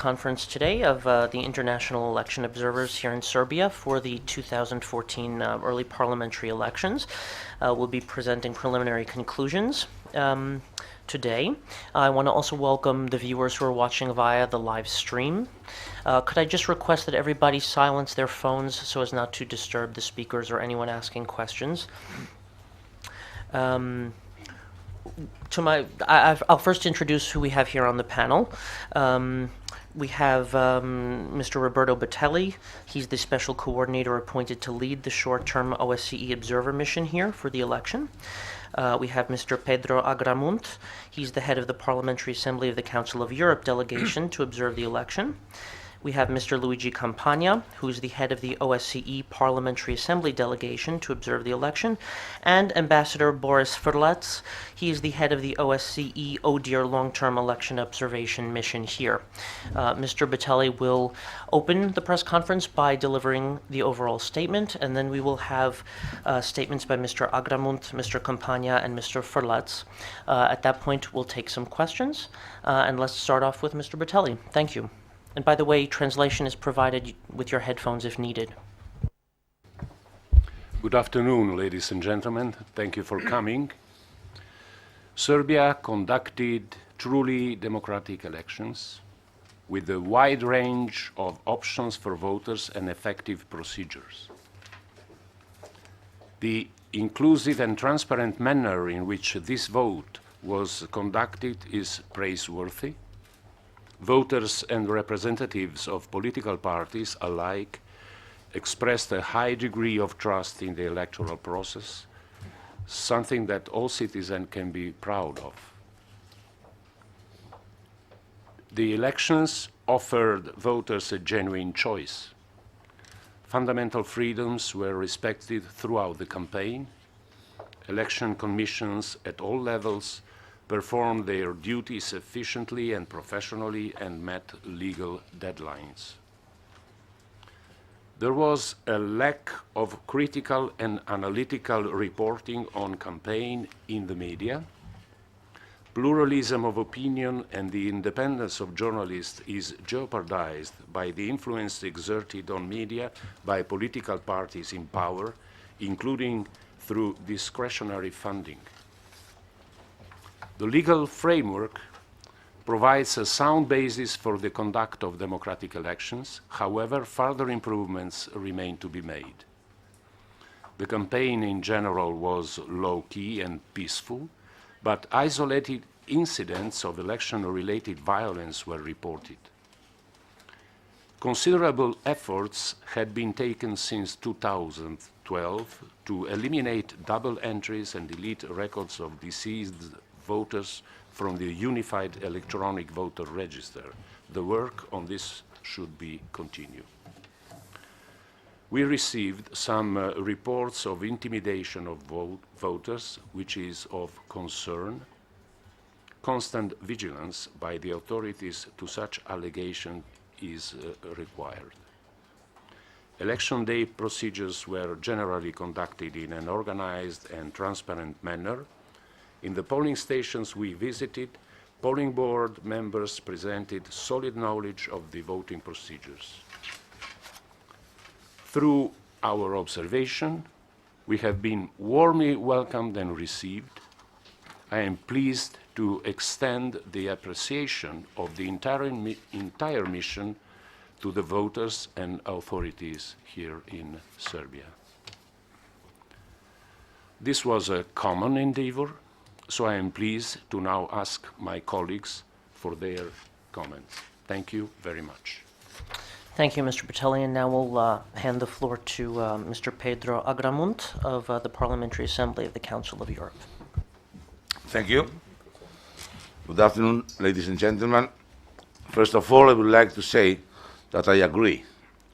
conference today of the International Election Observers here in Serbia for the 2014 early parliamentary elections. We'll be presenting preliminary conclusions today. I want to also welcome the viewers who are watching via the live stream. Could I just request that everybody silence their phones so as not to disturb the speakers or anyone asking questions? I'll first introduce who we have here on the panel. We have Mr. Roberto Battelli. He's the Special Coordinator appointed to lead the short-term OSCE Observer Mission here for the election. We have Mr. Pedro Agramunt. He's the head of the Parliamentary Assembly of the Council of Europe delegation to observe the election. We have Mr. Luigi Campagna, who's the head of the OSCE Parliamentary Assembly delegation to observe the election, and Ambassador Boris Frlec. He is the head of the OSCE ODIHR long-term election observation mission here. Mr. Battelli will open the press conference by delivering the overall statement, and then we will have statements by Mr. Agramunt, Mr. Campagna, and Mr. Frlec. At that point, we'll take some questions, and let's start off with Mr. Battelli. Thank you. And by the way, translation is provided with your headphones if needed. Good afternoon, ladies and gentlemen. Thank you for coming. Serbia conducted truly democratic elections with a wide range of options for voters and effective procedures. The inclusive and transparent manner in which this vote was conducted is praiseworthy. Voters and representatives of political parties alike expressed a high degree of trust in the electoral process, something that all citizens can be proud of. The elections offered voters a genuine choice. Fundamental freedoms were respected throughout the campaign. Election commissions at all levels performed their duties efficiently and professionally and met legal deadlines. There was a lack of critical and analytical reporting on campaign in the media. Pluralism of opinion and the independence of journalists is jeopardized by the influence exerted on media by political parties in power, including through discretionary funding. The legal framework provides a sound basis for the conduct of democratic elections. However, further improvements remain to be made. The campaign in general was low-key and peaceful, but isolated incidents of election-related violence were reported. Considerable efforts had been taken since 2012 to eliminate double entries and delete records of deceased voters from the Unified Electronic Voter Register. The work on this should be continued. We received some reports of intimidation of voters, which is of concern. Constant vigilance by the authorities to such allegation is required. Election day procedures were generally conducted in an organized and transparent manner. In the polling stations we visited, polling board members presented solid knowledge of the voting procedures. Through our observation, we have been warmly welcomed and received. I am pleased to extend the appreciation of the entire mission to the voters and authorities here in Serbia. This was a common endeavor, so I am pleased to now ask my colleagues for their comments. Thank you very much. Thank you, Mr. Battelli, and now we'll hand the floor to Mr. Pedro Agramunt of the Parliamentary Assembly of the Council of Europe. Thank you. Good afternoon, ladies and gentlemen. First of all, I would like to say that I agree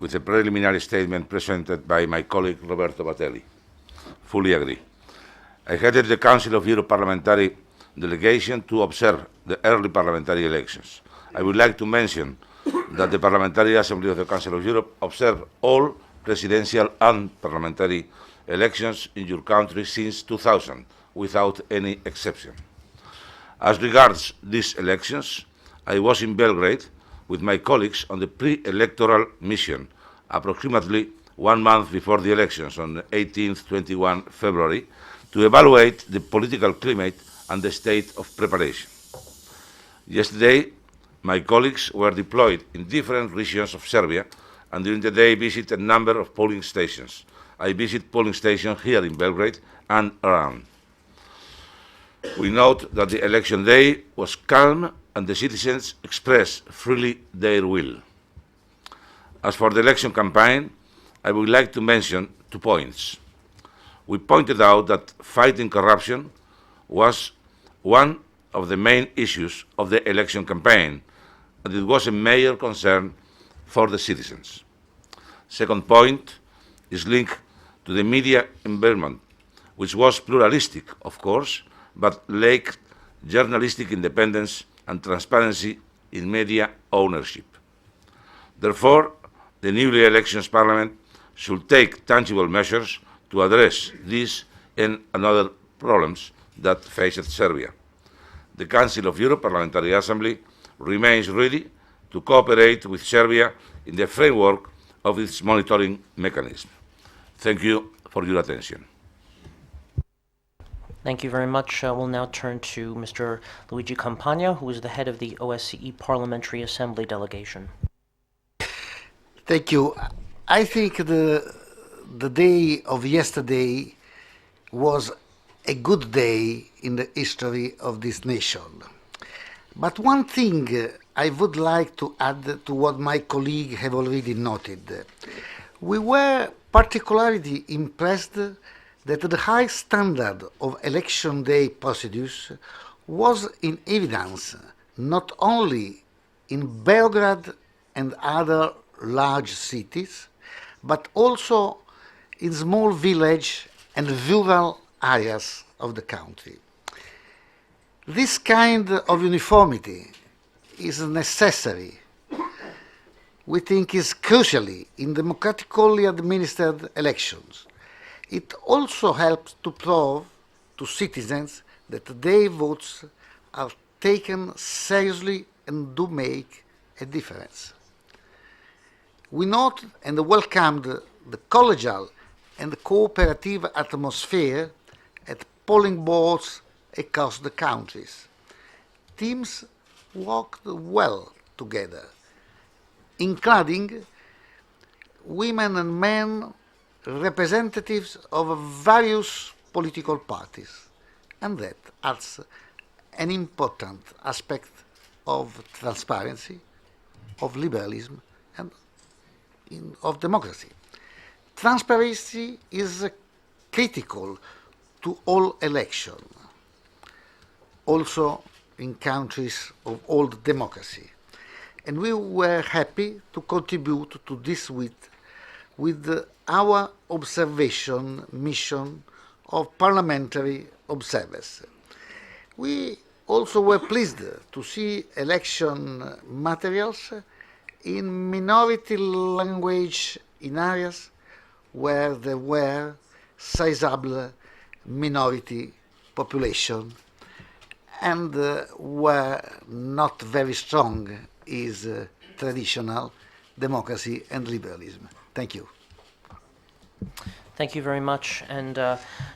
with the preliminary statement presented by my colleague Roberto Battelli. Fully agree. I headed the Council of Europe Parliamentary Delegation to observe the early parliamentary elections. I would like to mention that the Parliamentary Assembly of the Council of Europe observed all presidential and parliamentary elections in your country since 2000, without any exception. As regards these elections, I was in Belgrade with my colleagues on the pre-electoral mission, approximately 1 month before the elections on 18th, 21 February, to evaluate the political climate and the state of preparation. Yesterday, my colleagues were deployed in different regions of Serbia, and during the day visited a number of polling stations. I visited polling stations here in Belgrade and around. We note that the election day was calm and the citizens expressed freely their will. As for the election campaign, I would like to mention 2 points. We pointed out that fighting corruption was one of the main issues of the election campaign, and it was a major concern for the citizens. Second point is linked to the media environment, which was pluralistic, of course, but lacked journalistic independence and transparency in media ownership. Therefore, the newly elected Parliament should take tangible measures to address these and other problems that faced Serbia. The Council of Europe Parliamentary Assembly remains ready to cooperate with Serbia in the framework of its monitoring mechanism. Thank you for your attention. Thank you very much. We'll now turn to Mr. Luigi Campagna, who is the head of the OSCE Parliamentary Assembly delegation. Thank you. I think the day of yesterday was a good day in the history of this nation. But one thing I would like to add to what my colleagues have already noted. We were particularly impressed that the high standard of election day procedures was in evidence not only in Belgrade and other large cities, but also in small village and rural areas of the country. This kind of uniformity is necessary, we think is crucially in democratically administered elections. It also helps to prove to citizens that their votes are taken seriously and do make a difference. We note and welcomed the collegial and cooperative atmosphere at polling booths across the countries. Teams worked well together, including women and men representatives of various political parties, and that adds an important aspect of transparency, of liberalism, and of democracy. Transparency is critical to all elections, also in countries of old democracy. And we were happy to contribute to this with our observation mission of parliamentary observers. We also were pleased to see election materials in minority language in areas where there were sizable minority population and were not very strong is traditional democracy and liberalism. Thank you. Thank you very much. And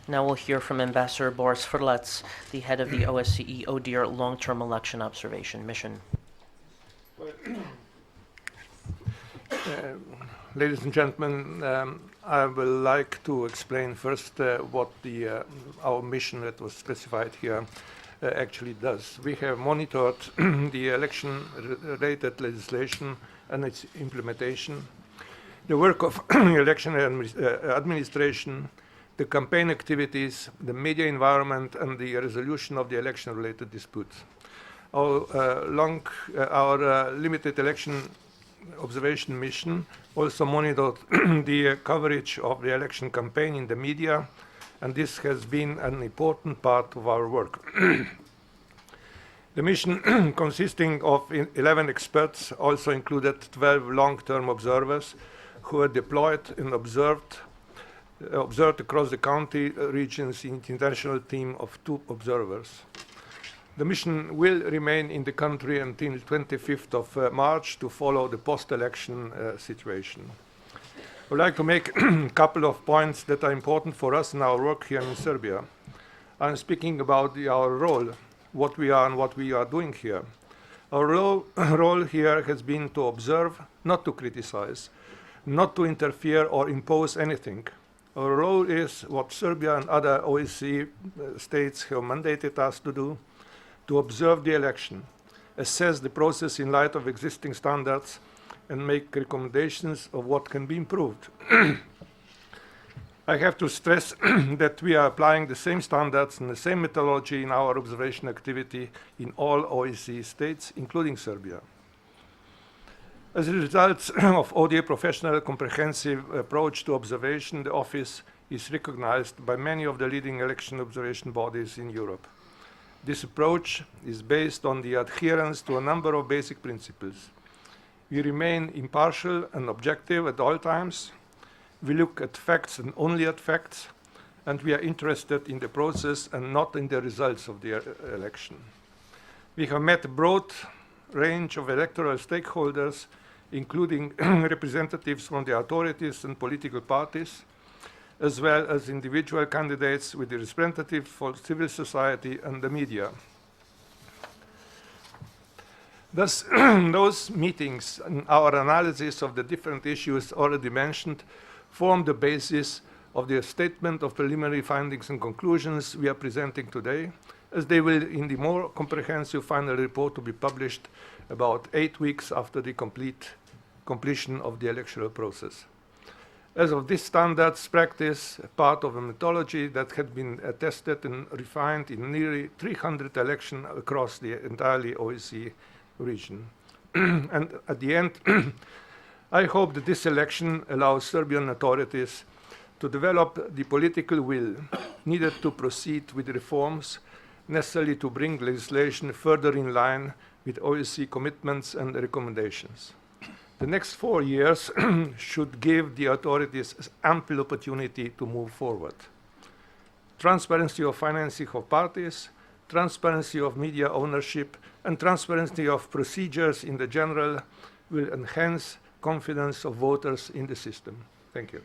now we'll hear from Ambassador Boris Frlec, the head of the OSCE ODIHR Long-Term Election Observation Mission. Ladies and gentlemen, I would like to explain first what our mission that was specified here actually does. We have monitored the election-related legislation and its implementation, the work of election administration, the campaign activities, the media environment, and the resolution of the election-related disputes. Our limited election observation mission also monitored the coverage of the election campaign in the media, and this has been an important part of our work. The mission, consisting of 11 experts, also included 12 long-term observers who were deployed and observed across the county regions in the international team of 2 observers. The mission will remain in the country until 25th of March to follow the post-election situation. I would like to make a couple of points that are important for us in our work here in Serbia. I'm speaking about our role, what we are and what we are doing here. Our role here has been to observe, not to criticize, not to interfere or impose anything. Our role is what Serbia and other OSCE states have mandated us to do, to observe the election, assess the process in light of existing standards, and make recommendations of what can be improved. I have to stress that we are applying the same standards and the same methodology in our observation activity in all OSCE states, including Serbia. As a result of ODIHR professional comprehensive approach to observation, the office is recognized by many of the leading election observation bodies in Europe. This approach is based on the adherence to a number of basic principles. We remain impartial and objective at all times. We look at facts and only at facts, and we are interested in the process and not in the results of the election. We have met a broad range of electoral stakeholders, including representatives from the authorities and political parties, as well as individual candidates with the representatives for civil society and the media. Thus, those meetings and our analysis of the different issues already mentioned form the basis of the statement of preliminary findings and conclusions we are presenting today, as they will in the more comprehensive final report to be published about 8 weeks after the completion of the electoral process. As of this standards practice, part of a methodology that had been tested and refined in nearly 300 elections across the entirely OSCE region. And at the end, I hope that this election allows Serbian authorities to develop the political will needed to proceed with reforms necessary to bring legislation further in line with OSCE commitments and recommendations. The next 4 years should give the authorities ample opportunity to move forward. Transparency of financing of parties, transparency of media ownership, and transparency of procedures in the general will enhance confidence of voters in the system. Thank you.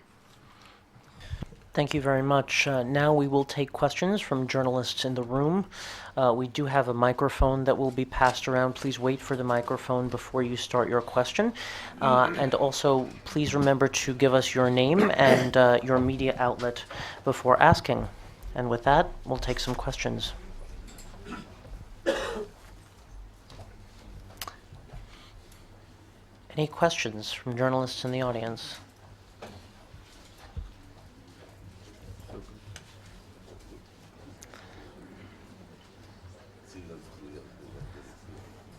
Thank you very much. Now we will take questions from journalists in the room. We do have a microphone that will be passed around. Please wait for the microphone before you start your question. And also, please remember to give us your name and your media outlet before asking. And with that, we'll take some questions. Any questions from journalists in the audience?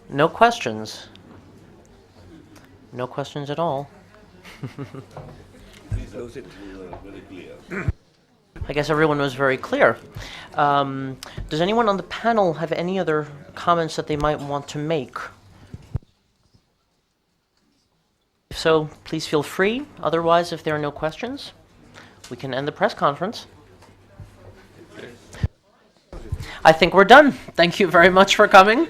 No questions. No questions at all. I guess everyone was very clear. Does anyone on the panel have any other comments that they might want to make? If so, please feel free. Otherwise, if there are no questions, we can end the press conference. I think we're done. Thank you very much for coming.